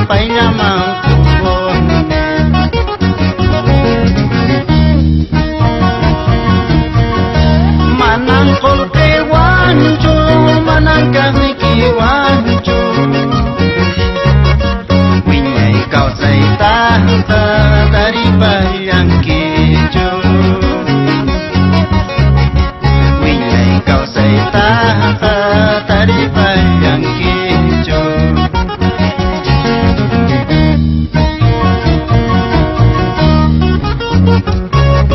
paillaman kubone. Manang kolke wancu, manang kahiki wancu. Winyai kau saita dari bayang kicu. Winyai kau saita dari bayang kicu.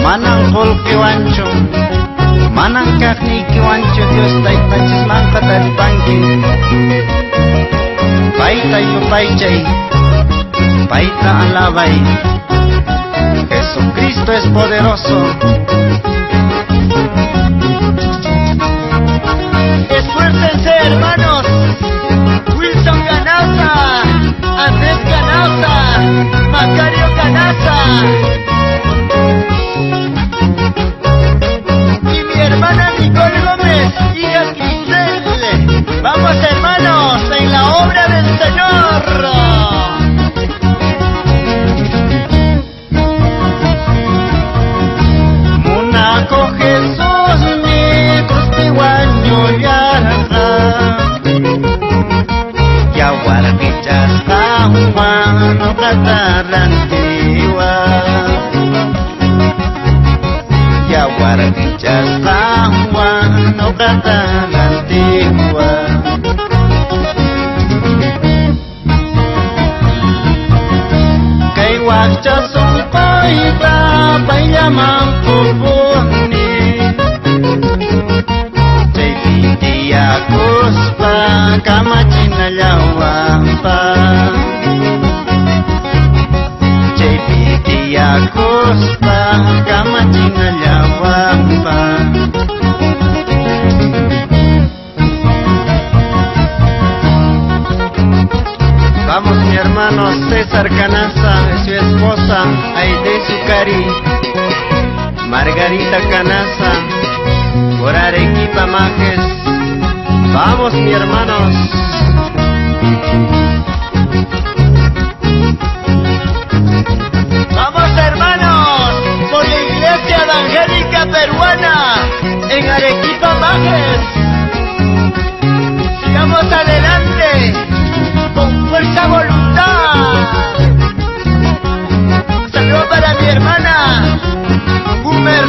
Manang kolke wancu, manang kahiki wancu. Dios tay pancis mangka dari bangki. Paita yu paichay, paita alabay. Jesucristo es poderoso. Esfuércense, hermanos. Wilson Ganaza, Andrés Ganaza, Macario Ganaza y mi hermana Nicole Gómez, hija Cristel. Vamos, hermanos, en la obra del Señor. Munaco Jesús mi crustihuaño yarra. Yaguarquichas Juan plata la antigua. Yaguarquichas Juan plata la antigua. Wacha son paita paillaman kubuni. Jaibitia kuspa kamachina llawampa. Jaibitia kuspa kamachina llawampa. Vamos, mi hermano César Canaza y su esposa Aide Sucari, Margarita Canaza, por Arequipa Majes. Vamos, mi hermanos. Vamos, hermanos, por la Iglesia Evangélica Peruana en Arequipa Majes. Sigamos adelante con fuerza voluntad. Saludos para mi hermana Gumer